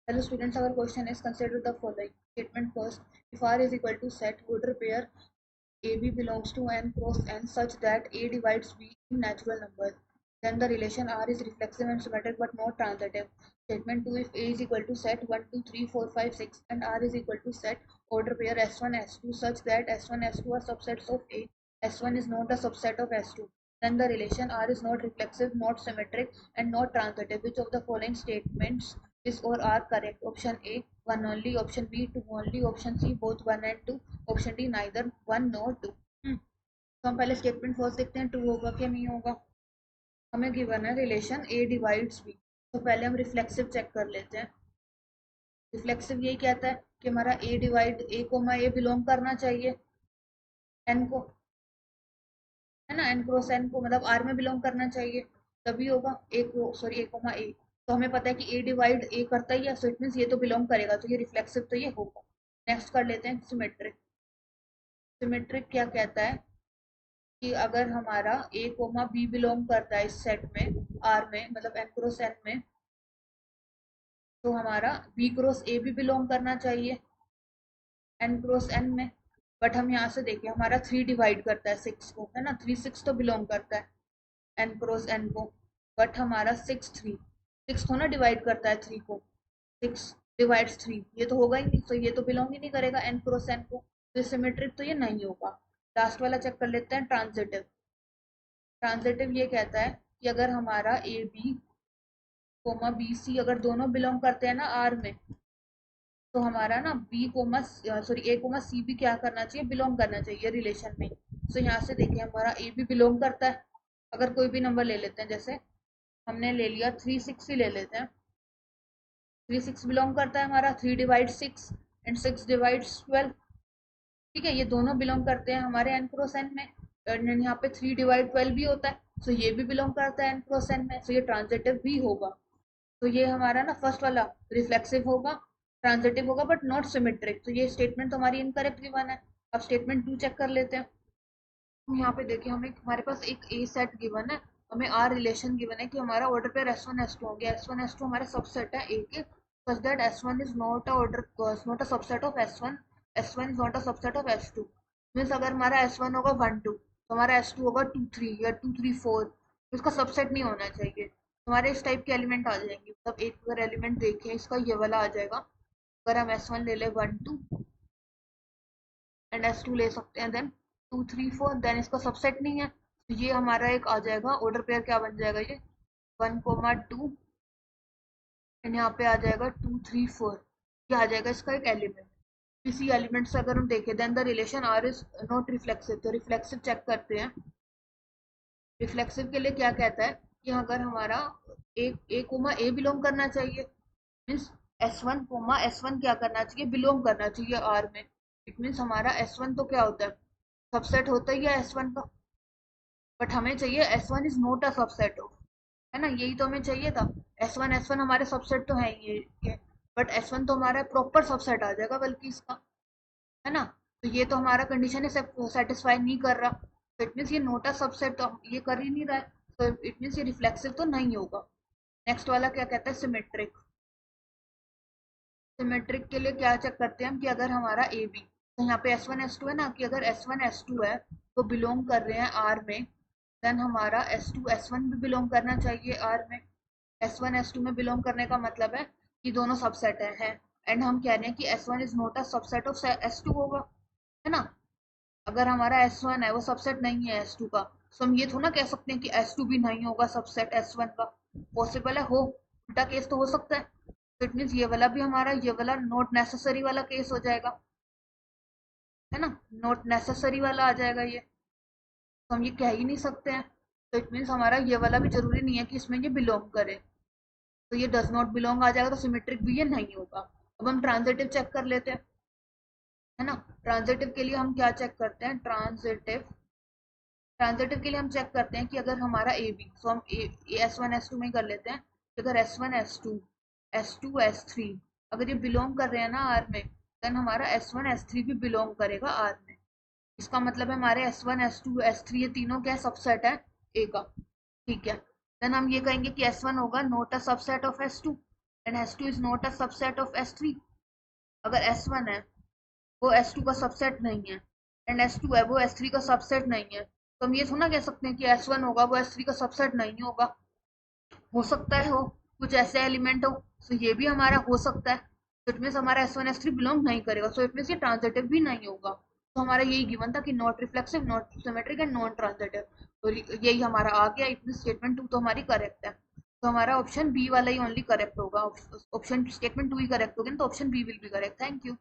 Hello students, our question is consider the following statement first. If R is equal to set, order pair AB belongs to n cross n such that A divides B in natural numbers, then the relation R is reflexive and symmetric but not transitive. Statement 2. If A is equal to set 1, 2, 3, 4, 5, 6 and R is equal to set order pair S1, S2 such that S1, S2 are subsets of A, S1 is not a subset of S2, then the relation R is not reflexive, not symmetric and not transitive. Which of the following statements is or are correct? Option A 1 only, option B 2 only, option C both 1 and 2, option D neither 1 nor 2। तो हम पहले statement first देखते हैं, true होगा क्या नहीं होगा। हमें गिवन है रिलेशन ए डिवाइड्स बी, तो पहले हम रिफ्लेक्सिव चेक कर लेते हैं। रिफ्लेक्सिव यही कहता है कि हमारा ए डिवाइड ए कोमा ए बिलोंग करना चाहिए एन को, है ना, एन क्रॉस एन को, मतलब आर में बिलोंग करना चाहिए, तभी होगा ए को सॉरी ए कोमा ए। तो हमें पता है कि ए डिवाइड ए करता ही है, सो इट मीन्स ये तो बिलोंग करेगा, तो ये रिफ्लेक्सिव तो ये होगा। नेक्स्ट कर लेते हैं सिमेट्रिक। सिमेट्रिक क्या कहता है कि अगर हमारा ए कोमा बी बिलोंग करता है इस सेट में आर में, मतलब एन क्रॉस एन में, तो हमारा बी क्रॉस ए भी बिलोंग करना चाहिए एन क्रॉस एन में। बट हम यहाँ से देखें हमारा 3 डिवाइड करता है 6 को, है ना, 3 6 तो बिलोंग करता है एन क्रॉस एन को, बट हमारा 6 3 6 तो ना डिवाइड करता है 3 को, 6 डिवाइड्स 3, ये तो होगा ही नहीं, तो ये तो बिलोंग ही नहीं करेगा एन क्रॉस एन को, तो सिमेट्रिक तो ये नहीं होगा। लास्ट वाला चेक कर लेते हैं ट्रांजिटिव। ट्रांजिटिव ये कहता है कि अगर हमारा A B comma B C अगर दोनों बिलोंग करते हैं ना आर में, तो हमारा ना बी कोमा सॉरी ए कोमा सी भी क्या करना चाहिए, बिलोंग करना चाहिए रिलेशन में। सो यहाँ से देखिए हमारा ए भी बिलोंग करता है, अगर कोई भी नंबर ले लेते हैं, जैसे हमने ले लिया 3 6 ही ले लेते हैं, 3 6 बिलोंग करता है हमारा, 3 डिवाइड 6 एंड 6 डिवाइड्स 12, ठीक है, ये दोनों बिलोंग करते हैं हमारे एन क्रॉस एन में, एंड यहाँ पे 3 डिवाइड 12 भी होता है, सो ये भी बिलोंग करता है एन क्रॉस एन में, सो ये ट्रांजिटिव भी होगा। तो ये हमारा ना फर्स्ट वाला रिफ्लेक्सिव होगा, ट्रांजिटिव होगा बट नॉट सिमेट्रिक, तो ये स्टेटमेंट तो हमारी इनकरेक्ट गिवन है। अब स्टेटमेंट 2 चेक कर लेते हैं। तो यहाँ पे देखिए हमें हमारे पास एक ए सेट गिवन है, हमें आर रिलेशन गिवन है कि हमारा ऑर्डर पे S1 S2 होंगे, S1 S2 हमारे सबसेट है ए के, such that S1 is not a order not a subset of S1, S1 is not a subset of S2। Means अगर हमारा S1 होगा 1 2, तो हमारा S2 होगा 2 3 या 2 3 4, इसका सबसेट नहीं होना चाहिए, हमारे इस टाइप के एलिमेंट आ जाएंगे, मतलब एक अगर एलिमेंट देखें इसका ये वाला आ जाएगा, अगर हम S1 ले लें 1 2 एंड S2 ले सकते हैं, देन 2 3 4, देन इसका सबसेट नहीं है, तो ये हमारा एक आ जाएगा ऑर्डर पेयर, क्या बन जाएगा ये 1 2 एंड यहाँ पे आ जाएगा 2 3 4, ये आ जाएगा इसका एक एलिमेंट। इसी एलिमेंट से अगर हम देखें then the relation R is not reflexive, तो रिफ्लेक्सिव चेक करते हैं। रिफ्लेक्सिव के लिए क्या कहता है कि अगर हमारा ए कोमा ए बिलोंग करना चाहिए, मीन्स S1 कोमा S1 क्या करना चाहिए, बिलोंग करना चाहिए आर में, इट मीन्स हमारा S1 तो क्या होता है, सबसेट होता ही है S1 का, बट हमें चाहिए S1 is not a subset of, है ना, यही तो हमें चाहिए था। S1 हमारे सबसेट तो है ये, बट S1 तो हमारा प्रॉपर सबसेट आ जाएगा बल्कि इसका, है ना, तो ये तो हमारा कंडीशन है सेटिस्फाई नहीं कर रहा, तो इट मीन्स ये नोट अ सबसेट, तो ये कर ही नहीं रहा है, तो इट मीन्स ये रिफ्लेक्सिव तो नहीं होगा। नेक्स्ट वाला क्या कहता है सिमेट्रिक। सिमेट्रिक के लिए क्या चेक करते हैं हम कि अगर हमारा ए बी, तो यहाँ पे S1 S2 है ना, कि अगर S1 S2 है तो बिलोंग कर रहे हैं आर में, देन हमारा S2 S1 भी बिलोंग करना चाहिए आर में। S1 S2 में बिलोंग करने का मतलब है कि दोनों सबसेट है, एंड हम कह रहे हैं कि S1 is not a subset of S2 होगा, है ना। अगर हमारा S1 है वो सबसेट नहीं है S2 का, तो हम ये थोड़ा ना कह सकते हैं कि S2 भी नहीं होगा सबसेट S1 का, पॉसिबल है हो, उल्टा केस तो हो सकता है, तो इट मीन्स ये वाला भी हमारा ये वाला नॉट नेसेसरी वाला केस हो जाएगा, है ना, नॉट नेसेसरी वाला आ जाएगा ये, तो हम ये कह ही नहीं सकते हैं, तो इट मीन्स हमारा ये वाला भी जरूरी नहीं है कि इसमें ये बिलोंग करे, तो ये डज नॉट बिलोंग आ जाएगा, तो सिमेट्रिक भी ये नहीं होगा। अब हम ट्रांजिटिव चेक कर लेते हैं, है ना। ट्रांजिटिव के लिए हम क्या चेक करते हैं, ट्रांजिटिव के लिए हम चेक करते हैं कि अगर हमारा ए बी, तो हम S1 S2 में ही कर लेते हैं कि अगर S1 S2 S3 अगर ये बिलोंग कर रहे हैं ना आर में, देन हमारा S1 S3 भी बिलोंग करेगा आर में, इसका मतलब है हमारे S1 S2 S3 ये तीनों क्या सबसेट है ए का, ठीक है। देन हम ये कहेंगे कि S1 होगा not a subset of S2, and S2 is not a subset of S3। अगर S1 है वो S2 का सबसेट नहीं है, एंड S2 है वो S3 का सबसेट नहीं है, तो हम ये थोड़ा कह सकते हैं कि S1 होगा वो S3 का सबसेट नहीं होगा। हो सकता है हो कुछ ऐसे एलिमेंट हो, तो ये भी हमारा हो सकता है, तो इट मीन्स हमारा S1 S3 बिलोंग नहीं करेगा, सो इट मीन्स ये ट्रांजिटिव भी नहीं होगा। तो हमारा यही गिवन था कि not reflexive, not symmetric and non transitive, तो यही हमारा आ गया। इट मीन्स स्टेटमेंट 2 तो हमारी करेक्ट है, तो हमारा ऑप्शन बी वाला ही ओनली करेक्ट होगा। ऑप्शन स्टेटमेंट 2 ही करेक्ट होगा तो option B will be correct. Thank you.